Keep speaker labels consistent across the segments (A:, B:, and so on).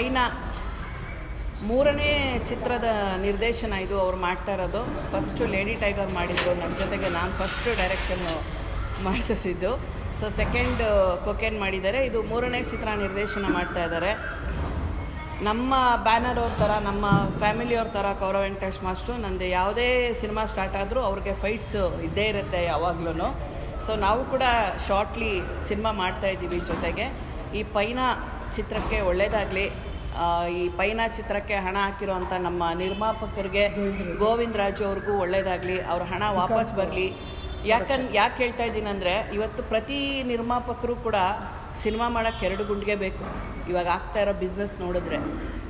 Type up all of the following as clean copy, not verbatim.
A: ಪೈನ ಮೂರನೇ ಚಿತ್ರದ ನಿರ್ದೇಶನ ಇದು ಅವ್ರು ಮಾಡ್ತಾ ಇರೋದು. ಫಸ್ಟು ಲೇಡಿ ಟೈಗರ್ ಮಾಡಿದ್ರು ನನ್ನ ಜೊತೆಗೆ, ನಾನು ಫಸ್ಟು ಡೈರೆಕ್ಷನ್ನು ಮಾಡಿಸಿದ್ದು. ಸೊ ಸೆಕೆಂಡ್ ಕೊಕೇನ್ ಮಾಡಿದ್ದಾರೆ, ಇದು ಮೂರನೇ ಚಿತ್ರ ನಿರ್ದೇಶನ ಮಾಡ್ತಾ ಇದ್ದಾರೆ. ನಮ್ಮ ಬ್ಯಾನರ್ ಅವ್ರ ಥರ, ನಮ್ಮ ಫ್ಯಾಮಿಲಿಯವ್ರ ಥರ ಕೌರವ್ ವೆಂಕಟೇಶ್ ಮಾಸ್ಟ್ರು. ನಂದು ಯಾವುದೇ ಸಿನಿಮಾ ಸ್ಟಾರ್ಟ್ ಆದರೂ ಅವ್ರಿಗೆ ಫೈಟ್ಸು ಇದ್ದೇ ಇರುತ್ತೆ ಯಾವಾಗ್ಲೂ. ಸೊ ನಾವು ಕೂಡ ಶಾರ್ಟ್ಲಿ ಸಿನಿಮಾ ಮಾಡ್ತಾಯಿದ್ದೀವಿ ಜೊತೆಗೆ. ಈ ಪೈನ ಚಿತ್ರಕ್ಕೆ ಒಳ್ಳೆಯದಾಗಲಿ. ಈ ಪೈನ ಚಿತ್ರಕ್ಕೆ ಹಣ ಹಾಕಿರೋಂಥ ನಮ್ಮ ನಿರ್ಮಾಪಕರಿಗೆ ಗೋವಿಂದ ರಾಜು ಅವ್ರಿಗೂ ಒಳ್ಳೆಯದಾಗಲಿ, ಅವ್ರ ಹಣ ವಾಪಸ್ ಬರಲಿ. ಯಾಕೆ ಹೇಳ್ತಾ ಇದ್ದೀನಿ ಅಂದರೆ, ಇವತ್ತು ಪ್ರತಿ ನಿರ್ಮಾಪಕರು ಕೂಡ ಸಿನಿಮಾ ಮಾಡೋಕ್ಕೆ 2 ಗುಂಡಿಗೆ ಬೇಕು ಇವಾಗ ಆಗ್ತಾ ಇರೋ ಬಿಸ್ನೆಸ್ ನೋಡಿದ್ರೆ.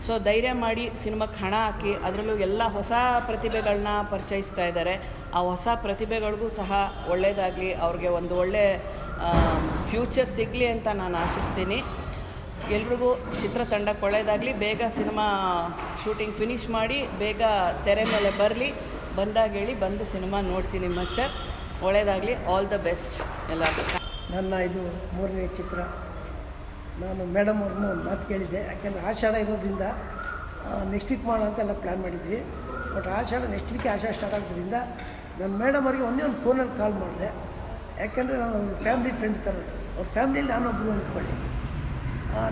A: ಸೊ ಧೈರ್ಯ ಮಾಡಿ ಸಿನಿಮಾಕ್ಕೆ ಹಣ ಹಾಕಿ, ಅದರಲ್ಲೂ ಎಲ್ಲ ಹೊಸ ಪ್ರತಿಭೆಗಳನ್ನ ಪರಿಚಯಿಸ್ತಾ ಇದ್ದಾರೆ. ಆ ಹೊಸ ಪ್ರತಿಭೆಗಳಿಗೂ ಸಹ ಒಳ್ಳೆಯದಾಗಲಿ, ಅವ್ರಿಗೆ ಒಂದು ಒಳ್ಳೆ ಫ್ಯೂಚರ್ ಸಿಗಲಿ ಅಂತ ನಾನು ಆಶಿಸ್ತೀನಿ. ಎಲ್ರಿಗೂ ಚಿತ್ರತಂಡಕ್ಕೆ ಒಳ್ಳೆಯದಾಗಲಿ. ಬೇಗ ಸಿನಿಮಾ ಶೂಟಿಂಗ್ ಫಿನಿಷ್ ಮಾಡಿ ಬೇಗ ತೆರೆ ಮೇಲೆ ಬರಲಿ. ಬಂದಾಗ ಹೇಳಿ, ಬಂದು ಸಿನಿಮಾ ನೋಡ್ತೀನಿ ಮಾಸ್ಟರ್. ಒಳ್ಳೆಯದಾಗಲಿ. ಆಲ್ ದ ಬೆಸ್ಟ್ ಎಲ್ಲರಿಗೂ.
B: ನನ್ನ ಇದು 3ನೇ ಚಿತ್ರ. ನಾನು ಮೇಡಮ್ ಅವ್ರನ್ನ ಒಂದು ಮಾತು ಕೇಳಿದ್ದೆ, ಯಾಕೆಂದರೆ ಆಷಾಢ ಇರೋದ್ರಿಂದ ನೆಕ್ಸ್ಟ್ ವೀಕ್ ಮಾಡೋಣ ಅಂತೆಲ್ಲ ಪ್ಲ್ಯಾನ್ ಮಾಡಿದ್ವಿ. But Ashadha next week Ashadha start ಆಗೋದ್ರಿಂದ ನಾನು ಮೇಡಮ್ ಅವರಿಗೆ ಒಂದೇ ಒಂದು ಫೋನಲ್ಲಿ ಕಾಲ್ ಮಾಡಿದೆ. ಯಾಕೆಂದರೆ ನಾನು ಅವ್ರ ಫ್ಯಾಮಿಲಿ ಫ್ರೆಂಡ್ ಥರ, ಅವ್ರ ಫ್ಯಾಮಿಲಿಯಲ್ಲಿ ನಾನೊಬ್ಬರು ಅಂದ್ಕೊಳ್ಳಿ.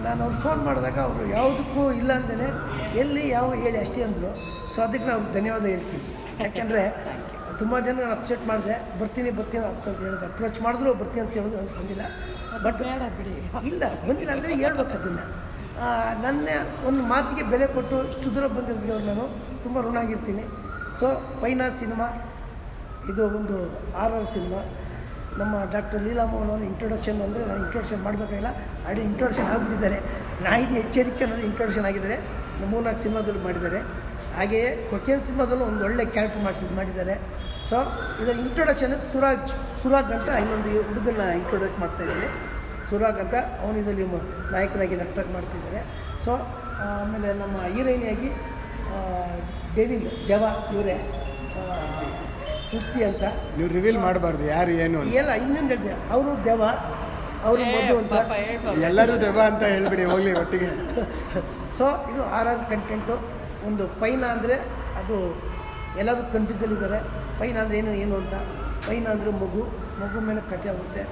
B: ನಾನು ಅವ್ರು ಫೋನ್ ಮಾಡಿದಾಗ ಅವರು ಯಾವುದಕ್ಕೂ ಇಲ್ಲ ಅಂದೇ ಎಲ್ಲಿ ಯಾವ ಹೇಳಿ ಅಷ್ಟೇ ಅಂದರು. ಸೊ ಅದಕ್ಕೆ ನಾನು ಧನ್ಯವಾದ ಹೇಳ್ತೀನಿ. ಯಾಕೆಂದರೆ ತುಂಬ ಜನ ನಾನು ಅಪ್ಸೆಟ್ ಮಾಡಿದೆ, ಬರ್ತೀನಿ ಅಂತ ಹೇಳಿದೆ. ಅಪ್ರೋಚ್ ಮಾಡಿದ್ರು ಬರ್ತೀನಿ ಅಂತ ಹೇಳೋದು ನನಗೆ ಬಂದಿಲ್ಲ. ಬಟ್ ಇಲ್ಲ ಬಂದಿಲ್ಲ ಅಂದರೆ ಹೇಳ್ಬೇಕು ಅದನ್ನು. ನನ್ನ ಒಂದು ಮಾತಿಗೆ ಬೆಲೆ ಕೊಟ್ಟು ಇಷ್ಟು ದೂರ ಬಂದಿರೋದಕ್ಕೆ ಅವ್ರು ನಾನು ತುಂಬ ಋಣ ಆಗಿರ್ತೀನಿ. ಸೊ ಪೈನಾ ಸಿನಿಮಾ ಇದು ಒಂದು ಆರ್ಆರ್ ಸಿನಿಮಾ. ನಮ್ಮ ಡಾಕ್ಟರ್ ಲೀಲಾ ಮೋಹನ್ ಅವರು ಇಂಟ್ರೊಡಕ್ಷನ್ ಅಂದರೆ ನಾನು ಇಂಟ್ರೊಡಕ್ಷನ್ ಮಾಡಬೇಕಾಗಿಲ್ಲ, ಆಡಿ ಇಂಟ್ರೊಡಕ್ಷನ್ ಆಗಿಬಿಟ್ಟಿದ್ದಾರೆ. ನಾಯಿದು ಎಚ್ಚರಿಕೆ ಅನ್ನೋದು ಇಂಟ್ರೊಡಕ್ಷನ್ ಆಗಿದ್ದಾರೆ. 3-4 ಸಿನಿಮಾದಲ್ಲಿ ಮಾಡಿದ್ದಾರೆ. ಹಾಗೆಯೇ ಕೊಕೇನ್ ಸಿನಿಮಾದಲ್ಲೂ ಒಂದು ಒಳ್ಳೆ ಕ್ಯಾರೆಕ್ಟರ್ ಮಾಡಿದ್ದಾರೆ. ಸೊ ಇದರ ಇಂಟ್ರೊಡಕ್ಷನ್ ಸುರಾಗ್ ಅಂತ ಇನ್ನೊಂದು ಹುಡುಗನ ಇಂಟ್ರೊಡಕ್ಟ್ ಮಾಡ್ತಾಯಿದ್ದಾರೆ. ಸುರಾಗ್ ಅಂತ ಅವನು ಇದರಲ್ಲಿ ನಾಯಕನಾಗಿ ನಾಟಕ ಮಾಡ್ತಿದ್ದಾರೆ. ಸೊ ಆಮೇಲೆ ನಮ್ಮ ಹೀರೋಯಿನಿಯಾಗಿ ದೇವ ಇವರೇ ತೃಪ್ತಿ ಅಂತ.
C: ನೀವು ರಿವೀಲ್ ಮಾಡಬಾರ್ದು ಯಾರು ಏನು
B: ಎಲ್ಲ ಇನ್ನೊಂದು ಹೇಳಿದೆ, ಅವರು ದೇವ, ಅವರು ಮಧು ಅಂತ,
C: ಎಲ್ಲರೂ ದೆವ್ವ ಅಂತ ಹೇಳ್ಬಿಡಿ ಹೋಗಲಿ ಒಟ್ಟಿಗೆ.
B: ಸೊ ಇದು ಆರ್ಆರ್ ಕಂಟೆಂಟು. ಒಂದು ಪೈನ ಅಂದರೆ ಅದು ಎಲ್ಲರೂ ಕನ್ಫ್ಯೂಸಲ್ಲಿದ್ದಾರೆ. ಪೈನ ಅಂದರೆ ಏನು ಅಂತ. ಪೈನ ಅಂದರೆ ಮಗು ಮೇಲೆ ಕಥೆ ಆಗುತ್ತೆ.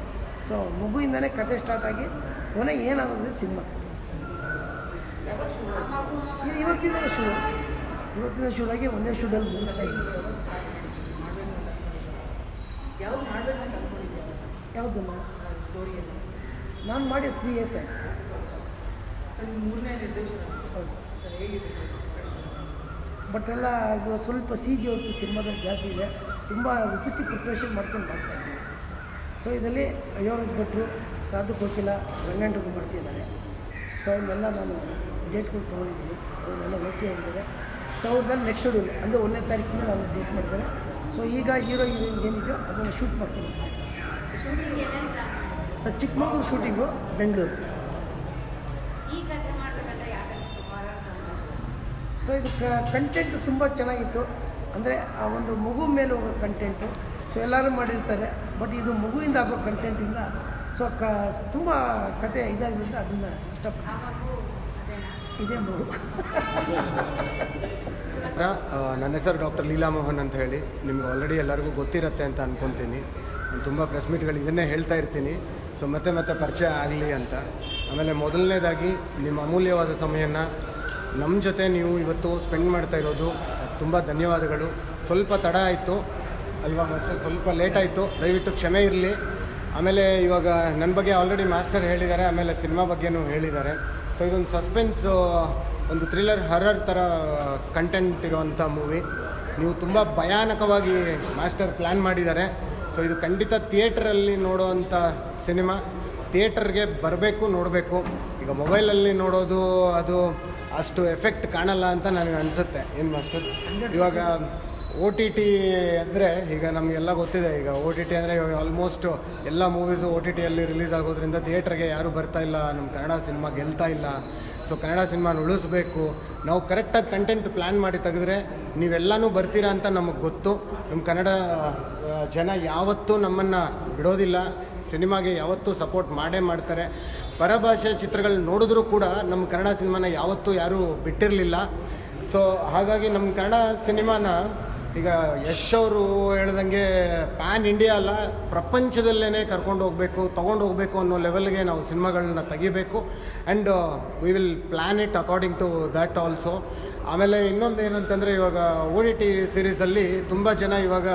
B: ಸೊ ಮಗುವಿಂದನೇ ಕತೆ ಸ್ಟಾರ್ಟ್ ಆಗಿ ಕೊನೆಗೆ ಏನಾಗುತ್ತೆ ಸಿನಿಮಾ. ಇದು ಇವತ್ತಿನ ಶುರು ಆಗಿ ಒಂದೇ ಶೂಟಲ್ಲಿ ಮುಗಿಸ್ತಾ ಇದ್ದೀವಿ. ಯಾವುದನ್ನು ನಾನು ಮಾಡಿ 3 years ಆಯಿತು. ಹೌದು. ಬಟ್ ಎಲ್ಲ ಇದು ಸ್ವಲ್ಪ CG ಸಿನಿಮಾದಲ್ಲಿ ಜಾಸ್ತಿ ಇದೆ. ತುಂಬ ರೆಸಿಪಿ ಪ್ರಿಪ್ರೇಷನ್ ಮಾಡ್ಕೊಂಡು ಮಾಡ್ತಾಯಿದ್ದೀವಿ. ಸೊ ಇದರಲ್ಲಿ ಅಯೋರಾಜ್ ಭಟ್ರು, ಸಾಧು ಕೋಕಿಲ, ರಂಗಣ್ಣರು ಮಾಡ್ತಿದ್ದಾರೆ. ಸೊ ಅವನ್ನೆಲ್ಲ ನಾನು ಡೇಟ್ಗಳು ತೊಗೊಂಡಿದ್ದೀನಿ. ಅವನ್ನೆಲ್ಲ ಓಕೆ ಆಗಿದ್ದಾರೆ. ಸೊ ಅವ್ರದ್ದು ನೆಕ್ಸ್ಟ್ ಶೆಡ್ಯೂಲ್ ಅಂದರೆ 1ನೇ ತಾರೀಕಿನ ನಾನು ಡೇಟ್ ಮಾಡಿದ್ದಾರೆ. ಸೊ ಈಗ ಹೀರೋಯಿನ್ ಏನಿದೆಯೋ ಅದನ್ನು ಶೂಟ್ ಮಾಡ್ಕೊಂಡು sir Chikkamagaluru shooting Bengaluru. So ಇದು ಕಂಟೆಂಟ್ ತುಂಬ ಚೆನ್ನಾಗಿತ್ತು. ಅಂದರೆ ಆ ಒಂದು ಮಗು ಮೇಲೆ ಹೋಗೋ ಕಂಟೆಂಟು. ಸೊ ಎಲ್ಲರೂ ಮಾಡಿರ್ತಾರೆ, ಬಟ್ ಇದು ಮಗುವಿಂದ ಆಗೋ ಕಂಟೆಂಟಿಂದ ಸೊ ತುಂಬ ಕತೆ ಇದಾಗಿರೋದ್ರಿಂದ ಅದನ್ನು ಇಷ್ಟಪಡ್ತೀನಿ. ಇದೇ ಮಗು.
C: ನನ್ನ ಹೆಸರು ಡಾಕ್ಟರ್ ಲೀಲಾ ಮೋಹನ್ ಅಂತ ಹೇಳಿ. ನಿಮ್ಗೆ ಆಲ್ರೆಡಿ ಎಲ್ಲರಿಗೂ ಗೊತ್ತಿರುತ್ತೆ ಅಂತ ಅಂದ್ಕೊತೀನಿ. ನಾನು ತುಂಬ ಪ್ರೆಸ್ ಮೀಟ್ಗಳು ಇದನ್ನೇ ಹೇಳ್ತಾ ಇರ್ತೀನಿ. ಸೊ ಮತ್ತೆ ಪರಿಚಯ ಆಗಲಿ ಅಂತ. ಆಮೇಲೆ ಮೊದಲನೇದಾಗಿ ನಿಮ್ಮ ಅಮೂಲ್ಯವಾದ ಸಮಯನ ನಮ್ಮ ಜೊತೆ ನೀವು ಇವತ್ತು ಸ್ಪೆಂಡ್ ಮಾಡ್ತಾ ಇರೋದು ತುಂಬ ಧನ್ಯವಾದಗಳು. ಸ್ವಲ್ಪ ತಡ ಆಯಿತು ಅಲ್ವಾ ಮಾಸ್ಟರ್, ಸ್ವಲ್ಪ ಲೇಟ್ ಆಯಿತು, ದಯವಿಟ್ಟು ಕ್ಷಮೆ ಇರಲಿ. ಆಮೇಲೆ ಇವಾಗ ನನ್ನ ಬಗ್ಗೆ ಆಲ್ರೆಡಿ ಮಾಸ್ಟರ್ ಹೇಳಿದ್ದಾರೆ, ಆಮೇಲೆ ಸಿನಿಮಾ ಬಗ್ಗೆನೂ ಹೇಳಿದ್ದಾರೆ. ಸೊ ಇದೊಂದು ಸಸ್ಪೆನ್ಸು, ಒಂದು ಥ್ರಿಲ್ಲರ್ ಹರರ್ ಥರ ಕಂಟೆಂಟ್ ಇರೋವಂಥ ಮೂವಿ. ನೀವು ತುಂಬ ಭಯಾನಕವಾಗಿ ಮಾಸ್ಟರ್ ಪ್ಲ್ಯಾನ್ ಮಾಡಿದ್ದಾರೆ. ಸೊ ಇದು ಖಂಡಿತ ಥಿಯೇಟ್ರಲ್ಲಿ ನೋಡೋವಂಥ ಸಿನಿಮಾ. ಥಿಯೇಟರ್ಗೆ ಬರಬೇಕು, ನೋಡಬೇಕು. ಈಗ ಮೊಬೈಲಲ್ಲಿ ನೋಡೋದು ಅದು ಅಷ್ಟು ಎಫೆಕ್ಟ್ ಕಾಣಲ್ಲ ಅಂತ ನನಗೆ ಅನಿಸುತ್ತೆ. ಏನು ಮಾಸ್ಟರ್, ಇವಾಗ OTT ಅಂದರೆ ಈಗ ನಮಗೆಲ್ಲ ಗೊತ್ತಿದೆ. ಈಗ OTT ಅಂದರೆ ಇವಾಗ ಆಲ್ಮೋಸ್ಟ್ ಎಲ್ಲ ಮೂವೀಸು OTTಯಲ್ಲಿ ರಿಲೀಸ್ ಆಗೋದ್ರಿಂದ ಥಿಯೇಟ್ರಿಗೆ ಯಾರೂ ಬರ್ತಾ ಇಲ್ಲ. ನಮ್ಮ ಕನ್ನಡ ಸಿನಿಮಾ ಗೆಲ್ತಾ ಇಲ್ಲ. ಸೊ ಕನ್ನಡ ಸಿನಿಮಾನ ಉಳಿಸ್ಬೇಕು. ನಾವು ಕರೆಕ್ಟಾಗಿ ಕಂಟೆಂಟ್ ಪ್ಲ್ಯಾನ್ ಮಾಡಿ ತೆಗೆದ್ರೆ ನೀವೆಲ್ಲನೂ ಬರ್ತೀರಾ ಅಂತ ನಮಗೆ ಗೊತ್ತು. ನಮ್ಮ ಕನ್ನಡ ಜನ ಯಾವತ್ತೂ ನಮ್ಮನ್ನು ಬಿಡೋದಿಲ್ಲ. ಸಿನಿಮಾಗೆ ಯಾವತ್ತೂ ಸಪೋರ್ಟ್ ಮಾಡೇ ಮಾಡ್ತಾರೆ. ಪರಭಾಷೆ ಚಿತ್ರಗಳು ನೋಡಿದ್ರೂ ಕೂಡ ನಮ್ಮ ಕನ್ನಡ ಸಿನಿಮಾನ ಯಾವತ್ತೂ ಯಾರೂ ಬಿಟ್ಟಿರಲಿಲ್ಲ. ಸೊ ಹಾಗಾಗಿ ನಮ್ಮ ಕನ್ನಡ ಸಿನಿಮಾನ ಈಗ ಯಶ್ ಅವರು ಹೇಳ್ದಂಗೆ ಪ್ಯಾನ್ ಇಂಡಿಯಾ ಅಲ್ಲ, ಪ್ರಪಂಚದಲ್ಲೇ ಕರ್ಕೊಂಡು ಹೋಗಬೇಕು, ತೊಗೊಂಡು ಹೋಗಬೇಕು ಅನ್ನೋ ಲೆವೆಲ್ಗೆ ನಾವು ಸಿನಿಮಾಗಳನ್ನ ತೆಗಿಬೇಕು. And we will plan it according to that also. ಆಮೇಲೆ ಇನ್ನೊಂದು ಏನಂತಂದರೆ, ಇವಾಗ OTT ಸೀರೀಸಲ್ಲಿ ತುಂಬ ಜನ ಇವಾಗ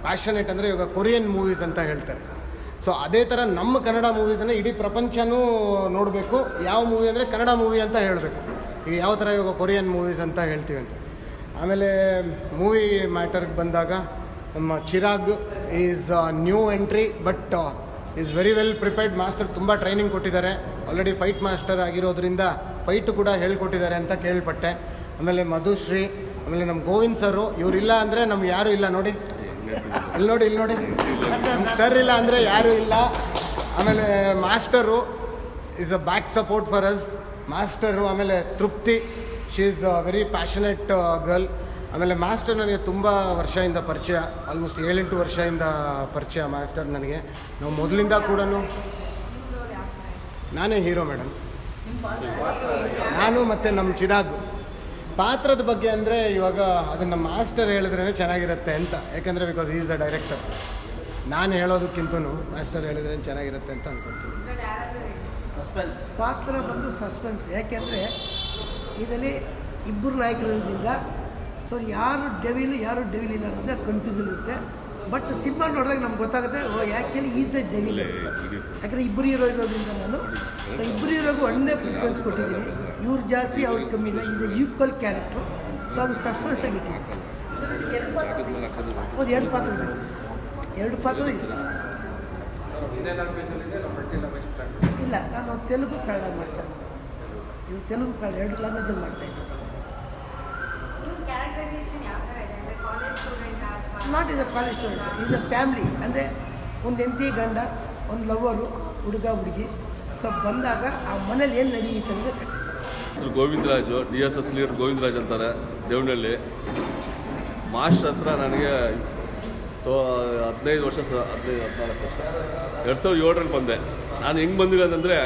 C: ಪ್ಯಾಷನೇಟ್ ಅಂದರೆ ಇವಾಗ ಕೊರಿಯನ್ ಮೂವೀಸ್ ಅಂತ ಹೇಳ್ತಾರೆ. ಸೊ ಅದೇ ಥರ ನಮ್ಮ ಕನ್ನಡ ಮೂವೀಸನ್ನು ಇಡೀ ಪ್ರಪಂಚನೂ ನೋಡಬೇಕು. ಯಾವ ಮೂವಿ ಅಂದರೆ ಕನ್ನಡ ಮೂವಿ ಅಂತ ಹೇಳಬೇಕು. ಈಗ ಯಾವ ಥರ ಇವಾಗ ಕೊರಿಯನ್ ಮೂವೀಸ್ ಅಂತ ಹೇಳ್ತೀವಿ ಅಂತ. ಆಮೇಲೆ ಮೂವಿ ಮ್ಯಾಟರ್ಗೆ ಬಂದಾಗ ನಮ್ಮ Chirag is new entry, but is very well prepared. Master ತುಂಬ ಟ್ರೈನಿಂಗ್ ಕೊಟ್ಟಿದ್ದಾರೆ. ಆಲ್ರೆಡಿ ಫೈಟ್ ಮಾಸ್ಟರ್ ಆಗಿರೋದ್ರಿಂದ ಫೈಟು ಕೂಡ ಹೇಳ್ಕೊಟ್ಟಿದ್ದಾರೆ ಅಂತ ಕೇಳ್ಪಟ್ಟೆ. ಆಮೇಲೆ ಮಧುಶ್ರೀ, ಆಮೇಲೆ ನಮ್ಮ ಗೋವಿಂದ್ ಸರು, ಇವರಿಲ್ಲ ಅಂದರೆ ನಮ್ಗೆ ಯಾರೂ ಇಲ್ಲ. ನೋಡಿ ಇಲ್ಲಿ ನೋಡಿ ನಮ್ಮ ಸರ್ ಇಲ್ಲ ಅಂದರೆ ಯಾರೂ ಇಲ್ಲ. ಆಮೇಲೆ master is a back support for us. Master, ಆಮೇಲೆ ತೃಪ್ತಿ, she is a very passionate girl. ಆಮೇಲೆ ಮಾಸ್ಟರ್ ನನಗೆ ತುಂಬ ವರ್ಷದಿಂದ ಪರಿಚಯ, ಆಲ್ಮೋಸ್ಟ್ 7-8 ವರ್ಷದಿಂದ ಪರಿಚಯ ಮಾಸ್ಟರ್ ನನಗೆ. ನಾವು ಮೊದಲಿಂದ ಕೂಡ ನಾನೇ ಹೀರೋ ಮೇಡಮ್, ನಾನು ಮತ್ತು ನಮ್ಮ ಚಿರಾಗ್. ಪಾತ್ರದ ಬಗ್ಗೆ ಅಂದರೆ ಇವಾಗ ಅದನ್ನು ಮಾಸ್ಟರ್ ಹೇಳಿದ್ರೇ ಚೆನ್ನಾಗಿರುತ್ತೆ ಅಂತ, ಯಾಕಂದರೆ ಬಿಕಾಸ್ ಈಸ್ ದ ಡೈರೆಕ್ಟರ್. ನಾನು ಹೇಳೋದಕ್ಕಿಂತನೂ ಮಾಸ್ಟರ್ ಹೇಳಿದ್ರೆ ಚೆನ್ನಾಗಿರುತ್ತೆ ಅಂತ ಅಂದ್ಕೊಳ್ತೀನಿ.
B: ಪಾತ್ರ ಬಂದು ಸಸ್ಪೆನ್ಸ್, ಯಾಕೆಂದರೆ ಇದರಲ್ಲಿ ಇಬ್ಬರು ನಾಯಕರಿಂದ ಸೊ ಯಾರು ಡೆವಿಲ್ ಇಲ್ಲ ಅನ್ನೋದೇ ಕನ್ಫ್ಯೂಷನ್ ಇರುತ್ತೆ. ಬಟ್ ಸಿನಿಮಾ ನೋಡಿದಾಗ ನಮ್ಗೆ ಗೊತ್ತಾಗುತ್ತೆ ಆ್ಯಕ್ಚುಲಿ ಈಸ್ ಎ ಡೆವಿಲ್, ಯಾಕಂದರೆ ಇಬ್ಬರು ಹೀರೋ ಇರೋದ್ರಿಂದ ನಾನು ಸೊ ಇಬ್ಬರು ಹೀರೋಗೂ ಒಳ್ಳೆ ಪ್ರಿಫರೆನ್ಸ್ ಕೊಟ್ಟಿದ್ದೀನಿ. ಇವ್ರು ಜಾಸ್ತಿ ಅವ್ರು ಕಮ್ಮಿ ಇಲ್ಲ, is A equal character. So ಅದು ಸಸ್ಪೆನ್ಸ್ ಆಗಿಟ್ಟಿದೆ. ಹೌದು, ಎರಡು ಪಾತ್ರ ಇದೆ. ಇಲ್ಲ, ನಾನು ತೆಲುಗು ಕನ್ನಡ ಮಾಡ್ತಾ ಇದ್ದೀನಿ. ಇದು ತೆಲುಗು ಕನ್ನಡ 2 ಲ್ಯಾಂಗ್ವೇಜಲ್ಲಿ ಮಾಡ್ತಾ ಇದ್ದೀನಿ. Not is a college student, is a family. ಅಂದರೆ ಒಂದು ಹೆಂಡತಿ ಗಂಡ, ಒಂದು ಲವರು, ಹುಡುಗ ಹುಡುಗಿ. ಸೊ ಬಂದಾಗ ಆ ಮನೇಲಿ ಏನು ನಡೆಯುತ್ತೆ ಅಂದರೆ
D: ಹೆಸರು ಗೋವಿಂದರಾಜು, DSS ಲೀಡರ್ ಗೋವಿಂದರಾಜ್ ಅಂತಾರೆ, ದೇವನಹಳ್ಳಿ. ಮಾಸ್ಟರ್ ಹತ್ರ ನನಗೆ 15 ವರ್ಷ, 14 ವರ್ಷ, 2007ರಲ್ಲಿ ಬಂದೆ. ನಾನು ಹೆಂಗೆ ಬಂದಿರೋದಂದರೆ,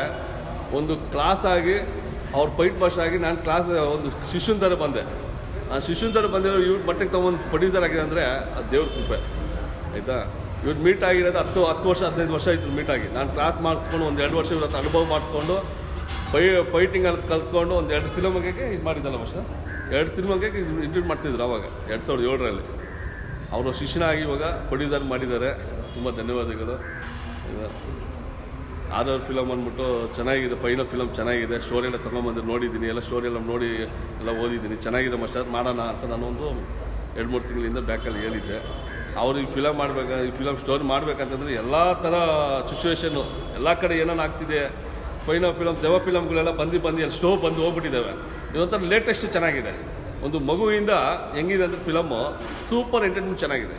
D: ಒಂದು ಕ್ಲಾಸ್ ಆಗಿ ಅವ್ರ ಫೈಟ್ ಮಾಸ್ಟರ್ ಆಗಿ ನಾನು ಕ್ಲಾಸ್ ಒಂದು ಶಿಷ್ಯನ ಥರ ಬಂದೆ. ನಾನು ಶಿಷ್ಯನ ಥರ ಬಂದಿರೋ ಇವ್ರ ಮಟ್ಟಿಗೆ ತೊಗೊಂಡು ಪ್ರೊಡ್ಯೂಸರ್ ಆಗಿದೆ ಅಂದರೆ ಅದು ದೇವ್ರ ಕೃಪೆ, ಆಯಿತಾ. ಇವ್ರು ಮೀಟ್ ಆಗಿರೋದು 10 ವರ್ಷ 15 ವರ್ಷ ಆಯಿತು ಮೀಟ್ ಆಗಿ. ನಾನು ಕ್ಲಾಸ್ ಮಾಡಿಸ್ಕೊಂಡು ಒಂದು 2 ವರ್ಷ ಇವ್ರ ಅನುಭವ ಮಾಡಿಸ್ಕೊಂಡು ಫೈಟಿಂಗ್ ಅಂತ ಕಲ್ತ್ಕೊಂಡು ಒಂದು 2 ಸಿನಿಮಾಗೆ ಇದು ಮಾಡಿದ್ದಲ್ಲ ವರ್ಷ, 2 ಸಿನಿಮಾಗೆ ಇಂಟ್ರೂಟ್ ಮಾಡಿಸಿದ್ರು ಅವಾಗ 2007ರಲ್ಲಿ. ಅವರು ಶಿಷ್ಯನಾಗಿ ಇವಾಗ ಪ್ರೊಡ್ಯೂಸರ್ ಮಾಡಿದ್ದಾರೆ. ತುಂಬ ಧನ್ಯವಾದಗಳು. ಆದರ್ ಫಿಲಮ್ ಅಂದ್ಬಿಟ್ಟು ಚೆನ್ನಾಗಿದೆ, ಫೈನಲ್ ಫಿಲಮ್ ಚೆನ್ನಾಗಿದೆ. ಸ್ಟೋರಿ ಎಲ್ಲ ತೊಗೊಂಬಂದು ನೋಡಿದ್ದೀನಿ, ಎಲ್ಲ ಸ್ಟೋರಿ ಎಲ್ಲ ನೋಡಿ ಎಲ್ಲ ಓದಿದ್ದೀನಿ. ಚೆನ್ನಾಗಿದೆ ಮಾಸ್ಟರ್, ಮಾಡೋಣ ಅಂತ ನಾನೊಂದು 2-3 ತಿಂಗಳಿಂದ ಬ್ಯಾಕಲ್ಲಿ ಹೇಳಿದ್ದೆ. ಅವ್ರು ಈ ಫಿಲಮ್ ಈ ಫಿಲಮ್ ಸ್ಟೋರಿ ಮಾಡಬೇಕಂತಂದರೆ ಎಲ್ಲ ಥರ ಸಿಚುವೇಶನ್ನು, ಎಲ್ಲ ಕಡೆ ಏನೇನು ಆಗ್ತಿದೆ, ಫೈನಲ್ ಫಿಲಮ್ ದೆವ್ವ ಫಿಲಮ್ಗಳೆಲ್ಲ ಬಂದು ಅಲ್ಲಿ ಸ್ಟೋವ್ ಬಂದು ಹೋಗ್ಬಿಟ್ಟಿದ್ದಾವೆ. ಇದೊಂಥರ ಲೇಟೆಸ್ಟ್ ಚೆನ್ನಾಗಿದೆ. ಒಂದು ಮಗುವಿಂದ ಹೆಂಗಿದೆ ಅಂದರೆ ಫಿಲಮ್ಮು ಸೂಪರ್ ಎಂಟರ್ಟೈನ್ಮೆಂಟ್ ಚೆನ್ನಾಗಿದೆ.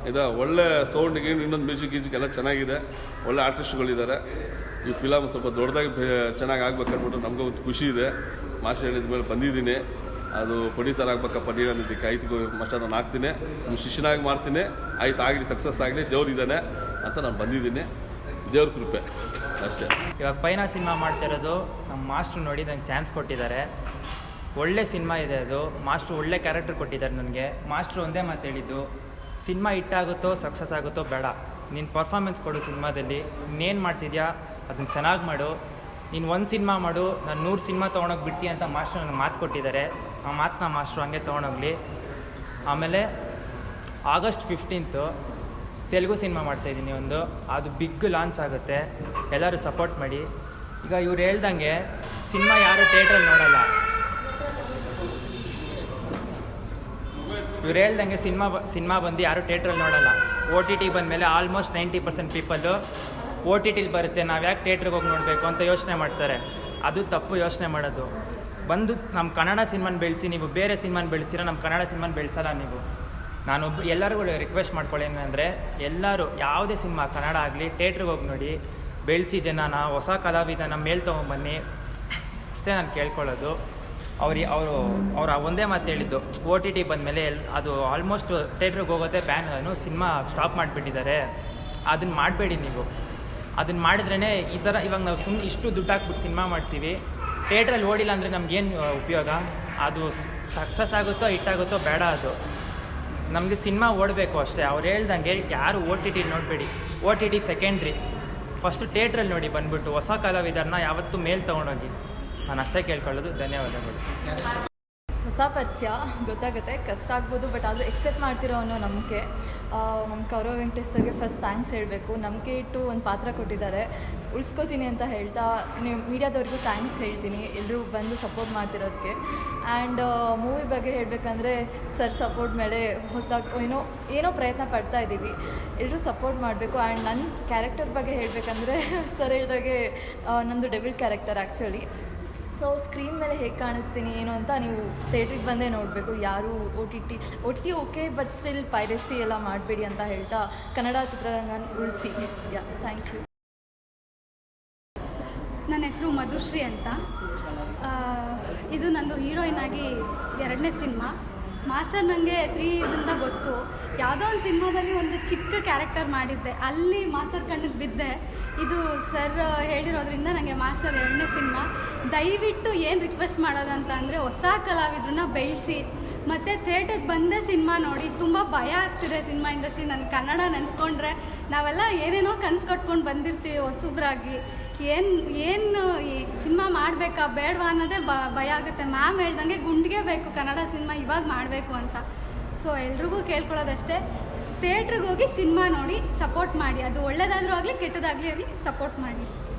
D: ಇದು ಒಳ್ಳೆ ಸೌಂಡಿಗೆ ಇನ್ನೊಂದು ಮ್ಯೂಸಿಕ್ ಎಲ್ಲ ಚೆನ್ನಾಗಿದೆ. ಒಳ್ಳೆ ಆರ್ಟಿಸ್ಟ್ಗಳಿದ್ದಾರೆ. ಈ ಫಿಲಮ್ ಸ್ವಲ್ಪ ದೊಡ್ಡದಾಗಿ ಚೆನ್ನಾಗಿ ಆಗ್ಬೇಕಂದ್ಬಿಟ್ಟು ನಮಗೂ ಒಂದು ಖುಷಿ ಇದೆ. ಮಾಸ್ಟರ್ ಹೇಳಿದ ಮೇಲೆ ಬಂದಿದ್ದೀನಿ. ಅದು ಪ್ರೊಡ್ಯೂಸರ್ ಆಗ್ಬೇಕಪ್ಪ ನೀನು ಅಂದಿದ್ದಕ್ಕೆ ಆಯ್ತು ಮಾಸ್ಟರ್ ನಾನು ಆಗ್ತೀನಿ, ನಿಮ್ಮ ಶಿಷ್ಯನಾಗಿ ಮಾಡ್ತೀನಿ, ಆಯ್ತು ಆಗಲಿ, ಸಕ್ಸಸ್ ಆಗಲಿ, ದೇವ್ರಿದ್ದಾನೆ ಅಂತ ನಾನು ಬಂದಿದ್ದೀನಿ. ದೇವ್ರ ಕೃಪೆ ಅಷ್ಟೇ.
E: ಇವಾಗ ಪೈನಾ ಸಿನಿಮಾ ಮಾಡ್ತಿರೋದು ನಮ್ಮ ಮಾಸ್ಟ್ರು ನೋಡಿ ನನಗೆ ಚಾನ್ಸ್ ಕೊಟ್ಟಿದ್ದಾರೆ. ಒಳ್ಳೆ ಸಿನಿಮಾ ಇದೆ ಅದು. ಮಾಸ್ಟ್ರು ಒಳ್ಳೆ ಕ್ಯಾರೆಕ್ಟರ್ ಕೊಟ್ಟಿದ್ದಾರೆ ನನಗೆ. ಮಾಸ್ಟ್ರು ಒಂದೇ ಮಾತು ಹೇಳಿದ್ದು, ಸಿನಿಮಾ ಹಿಟ್ಟಾಗುತ್ತೋ ಸಕ್ಸಸ್ ಆಗುತ್ತೋ ಬೇಡ, ನೀನು ಪರ್ಫಾರ್ಮೆನ್ಸ್ ಕೊಡು ಸಿನಿಮಾದಲ್ಲಿ. ಇನ್ನೇನು ಮಾಡ್ತಿದ್ಯಾ ಅದನ್ನು ಚೆನ್ನಾಗಿ ಮಾಡು. ನೀನು 1 ಸಿನಿಮಾ ಮಾಡು, ನಾನು 100 ಸಿನಿಮಾ ತೊಗೊಂಡೋಗಿ ಬಿಡ್ತೀಯ ಅಂತ ಮಾಸ್ಟ್ರು ನನಗೆ ಮಾತು ಕೊಟ್ಟಿದ್ದಾರೆ. ಆ ಮಾತನ್ನ ಮಾಸ್ಟ್ರು ಹಂಗೆ ತೊಗೊಂಡೋಗ್ಲಿ. ಆಮೇಲೆ August 15th ತೆಲುಗು ಸಿನಿಮಾ ಮಾಡ್ತಾಯಿದ್ದೀನಿ ಒಂದು, ಅದು ಬಿಗ್ ಲಾಂಚ್ ಆಗುತ್ತೆ. ಎಲ್ಲರೂ ಸಪೋರ್ಟ್ ಮಾಡಿ. ಈಗ ಇವ್ರು ಹೇಳ್ದಂಗೆ ಸಿನಿಮಾ ಯಾರು ಥಿಯೇಟ್ರಲ್ಲಿ ನೋಡಲ್ಲ. ಇವ್ರು ಹೇಳ್ದಂಗೆ ಸಿನಿಮಾ ಬಂದು ಯಾರು ಥಿಯೇಟ್ರಲ್ಲಿ ನೋಡಲ್ಲ. OTT ಬಂದಮೇಲೆ ಆಲ್ಮೋಸ್ಟ್ 90% ಪೀಪಲ್ಲು OTTಲಿ ಬರುತ್ತೆ, ನಾವು ಯಾಕೆ ಥಿಯೇಟ್ರಿಗೆ ಹೋಗಿ ನೋಡಬೇಕು ಅಂತ ಯೋಚನೆ ಮಾಡ್ತಾರೆ. ಅದು ತಪ್ಪು ಯೋಚನೆ ಮಾಡೋದು. ಬಂದು ನಮ್ಮ ಕನ್ನಡ ಸಿನಿಮಾನ ಬೆಳೆಸಿ, ನೀವು ಬೇರೆ ಸಿನಿಮಾನ ಬೆಳೆಸ್ತೀರ, ನಮ್ಮ ಕನ್ನಡ ಸಿನಿಮಾನ ಬೆಳೆಸಲ್ಲ ನೀವು. ನಾನು ಎಲ್ಲರಿಗೂ ರಿಕ್ವೆಸ್ಟ್ ಮಾಡ್ಕೊಳ್ಳೇನಂದರೆ, ಎಲ್ಲರೂ ಯಾವುದೇ ಸಿನಿಮಾ ಕನ್ನಡ ಆಗಲಿ ಥಿಯೇಟ್ರಿಗೆ ಹೋಗಿ ನೋಡಿ, ಬೆಳೆಸಿ ಜನನ, ಹೊಸ ಕಲಾವಿದನ ಮೇಲೆ ತೊಗೊಂಬನ್ನಿ ಅಷ್ಟೇ ನಾನು ಕೇಳ್ಕೊಳ್ಳೋದು. ಅವರು ಒಂದೇ ಮಾತು ಹೇಳಿದ್ದು, OTT ಬಂದಮೇಲೆ ಅದು ಆಲ್ಮೋಸ್ಟ್ ಥಿಯೇಟ್ರಿಗೆ ಹೋಗೋದೇ ಬ್ಯಾನ್, ಸಿನಿಮಾ ಸ್ಟಾಪ್ ಮಾಡಿಬಿಟ್ಟಿದ್ದಾರೆ. ಅದನ್ನು ಮಾಡಬೇಡಿ ನೀವು. ಅದನ್ನು ಮಾಡಿದ್ರೇ ಈ ಥರ ಇವಾಗ ನಾವು ಸುಮ್ಮನೆ ಇಷ್ಟು ದುಡ್ಡು ಹಾಕ್ಬಿಟ್ಟು ಸಿನಿಮಾ ಮಾಡ್ತೀವಿ, ಥಿಯೇಟ್ರಲ್ಲಿ ಓಡಿಲ್ಲ ಅಂದರೆ ನಮಗೇನು ಉಪಯೋಗ? ಅದು ಸಕ್ಸಸ್ ಆಗುತ್ತೋ ಹಿಟ್ಟಾಗುತ್ತೋ ಬೇಡ, ಅದು ನಮಗೆ ಸಿನಿಮಾ ಓಡಬೇಕು ಅಷ್ಟೇ. ಅವ್ರು ಹೇಳ್ದಂಗೆ ಯಾರು OTT ನೋಡಬೇಡಿ, OTT ಸೆಕೆಂಡ್ರಿ, ಫಸ್ಟು ಥಿಯೇಟ್ರಲ್ಲಿ ನೋಡಿ ಬಂದುಬಿಟ್ಟು ಹೊಸ ಕಲಾವಿದರನ್ನ ಯಾವತ್ತೂ ಮೇಲೆ ತೊಗೊಂಡೋಗಿ. ನಾನು ಅಷ್ಟೇ ಕೇಳ್ಕೊಳ್ಳೋದು. ಧನ್ಯವಾದಗಳು.
F: ಹೊಸ ಪರಿಚಯ ಗೊತ್ತಾಗುತ್ತೆ, ಕಷ್ಟ ಆಗ್ಬೋದು, ಬಟ್ ಆದರೂ ಎಕ್ಸೆಪ್ಟ್ ಮಾಡ್ತಿರೋ ಅನ್ನೋ ನಂಬಿಕೆ. ನಮ್ಮ ಕೌರವ್ ವೆಂಕಟೇಶ್ ಸರ್ಗೆ ಫಸ್ಟ್ ಥ್ಯಾಂಕ್ಸ್ ಹೇಳಬೇಕು. ನಂಬಿಕೆ ಇಟ್ಟು ಒಂದು ಪಾತ್ರ ಕೊಟ್ಟಿದ್ದಾರೆ, ಉಳಿಸ್ಕೋತೀನಿ ಅಂತ ಹೇಳ್ತಾ ನೀವು ಮೀಡಿಯಾದವ್ರಿಗೂ ಥ್ಯಾಂಕ್ಸ್ ಹೇಳ್ತೀನಿ, ಎಲ್ಲರೂ ಬಂದು ಸಪೋರ್ಟ್ ಮಾಡ್ತಿರೋದಕ್ಕೆ. ಆ್ಯಂಡ್ ಮೂವಿ ಬಗ್ಗೆ ಹೇಳಬೇಕಂದ್ರೆ ಸರ್ ಸಪೋರ್ಟ್ ಮೇಲೆ ಹೊಸದಾಗಿ ಏನೋ ಪ್ರಯತ್ನ ಪಡ್ತಾ ಇದ್ದೀವಿ, ಎಲ್ಲರೂ ಸಪೋರ್ಟ್ ಮಾಡಬೇಕು. ಆ್ಯಂಡ್ ನನ್ನ ಕ್ಯಾರೆಕ್ಟರ್ ಬಗ್ಗೆ ಹೇಳಬೇಕಂದ್ರೆ ಸರ್ ಹೇಳಿದಾಗೆ ನಂದು devil character actually. So screen ಮೇಲೆ ಹೇಗೆ ಕಾಣಿಸ್ತೀನಿ ಏನು ಅಂತ ನೀವು ಥಿಯೇಟ್ರಿಗೆ ಬಂದೇ ನೋಡಬೇಕು. ಯಾರು O T T okay, but still piracy ಎಲ್ಲ ಮಾಡಬೇಡಿ ಅಂತ ಹೇಳ್ತಾ ಕನ್ನಡ ಚಿತ್ರರಂಗನ ಉಳಿಸಿ. ಯಾ, ಥ್ಯಾಂಕ್ ಯು.
G: ನನ್ನ ಹೆಸರು ಮಧುಶ್ರೀ ಅಂತ. ಇದು ನಂದು ಹೀರೋಯಿನ್ ಆಗಿ 2ನೇ ಸಿನಿಮಾ. ಮಾಸ್ಟರ್ ನನಗೆ 3 ಇಯರ್ಸಿಂದ ಗೊತ್ತು. ಯಾವುದೋ ಒಂದು ಸಿನಿಮಾದಲ್ಲಿ ಒಂದು ಚಿಕ್ಕ ಕ್ಯಾರೆಕ್ಟರ್ ಮಾಡಿದ್ದೆ, ಅಲ್ಲಿ ಮಾಸ್ಟರ್ ಕಣ್ಣಿಗೆ ಬಿದ್ದೆ. ಇದು ಸರ್ ಹೇಳಿರೋದ್ರಿಂದ ನನಗೆ ಮಾಸ್ಟರ್ 2ನೇ ಸಿನಿಮಾ. ದಯವಿಟ್ಟು ಏನು ರಿಕ್ವೆಸ್ಟ್ ಮಾಡೋದಂತ ಅಂದರೆ ಹೊಸ ಕಲಾವಿದ್ರನ್ನ ಬೆಳೆಸಿ, ಮತ್ತು ಥಿಯೇಟರ್ಗೆ ಬಂದೇ ಸಿನಿಮಾ ನೋಡಿ. ತುಂಬ ಭಯ ಆಗ್ತಿದೆ ಸಿನಿಮಾ ಇಂಡಸ್ಟ್ರಿ. ನನ್ನ ಕನ್ನಡ ನೆನೆಸ್ಕೊಂಡ್ರೆ ನಾವೆಲ್ಲ ಏನೇನೋ ಕನಸು ಕಟ್ಕೊಂಡು ಬಂದಿರ್ತೀವಿ ಹೊಸಬ್ರಾಗಿ. ಏನು ಈ ಸಿನಿಮಾ ಮಾಡಬೇಕಾ ಬೇಡವಾ ಅನ್ನೋದೇ ಭಯ ಆಗುತ್ತೆ. ಮ್ಯಾಮ್ ಹೇಳ್ದಂಗೆ ಗುಂಡಿಗೆ ಬೇಕು ಕನ್ನಡ ಸಿನಿಮಾ ಇವಾಗ ಮಾಡಬೇಕು ಅಂತ. ಸೊ ಎಲ್ರಿಗೂ ಕೇಳ್ಕೊಳ್ಳೋದಷ್ಟೇ, ಥಿಯೇಟ್ರಿಗೆ ಹೋಗಿ ಸಿನಿಮಾ ನೋಡಿ ಸಪೋರ್ಟ್ ಮಾಡಿ. ಅದು ಒಳ್ಳೇದಾದರೂ ಆಗಲಿ ಕೆಟ್ಟದಾಗಲಿ ಸಪೋರ್ಟ್ ಮಾಡಿ ಅಷ್ಟೇ.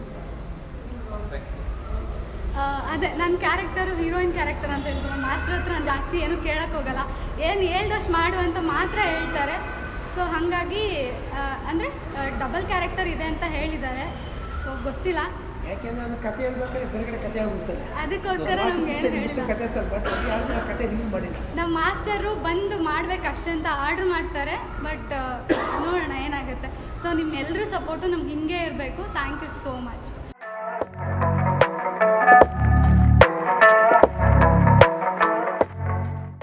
G: ಅದೇ ನನ್ನ ಕ್ಯಾರೆಕ್ಟರು ಹೀರೋಯಿನ್ ಕ್ಯಾರೆಕ್ಟರ್ ಅಂತ ಹೇಳಿದ್ರು. ಮಾಸ್ಟರ್ ಹತ್ರ ನಾನು ಜಾಸ್ತಿ ಏನು ಕೇಳೋಕ್ಕೆ ಹೋಗಲ್ಲ, ಏನು ಹೇಳ್ದಷ್ಟು ಮಾಡು ಅಂತ ಮಾತ್ರ ಹೇಳ್ತಾರೆ. ಸೊ ಹಾಗಾಗಿ ಅಂದರೆ ಡಬಲ್ ಕ್ಯಾರೆಕ್ಟರ್ ಇದೆ ಅಂತ ಹೇಳಿದ್ದಾರೆ. ಸೊ ಗೊತ್ತಿಲ್ಲ,
B: ಯಾಕೆಂದ್ರೆ ನಾನು ಕತೆ ಹೇಳ್ಬೇಕಾದ್ರೆ ಬೇರೆ ಕತೆ ಆಗ್ಬಿಡ್ತಾರೆ,
G: ಅದಕ್ಕೋಸ್ಕರ ನಮ್ಗೆ ಏನು ಹೇಳಿಲ್ಲ.
B: ಕತೆ ಸರ್, ಬಟ್ ಯಾರು ಕತೆ ರಿವೀಲ್ ಮಾಡಿಲ್ಲ.
G: ನಮ್ಮ ಮಾಸ್ಟರು ಬಂದು ಮಾಡಬೇಕಷ್ಟೇ ಅಂತ ಆರ್ಡ್ರ್ ಮಾಡ್ತಾರೆ, ಬಟ್ ನೋಡೋಣ ಏನಾಗುತ್ತೆ. ಸೊ ನಿಮ್ಮೆಲ್ಲರೂ ಸಪೋರ್ಟು ನಮ್ಗೆ ಹಿಂಗೆ ಇರಬೇಕು. Thank you so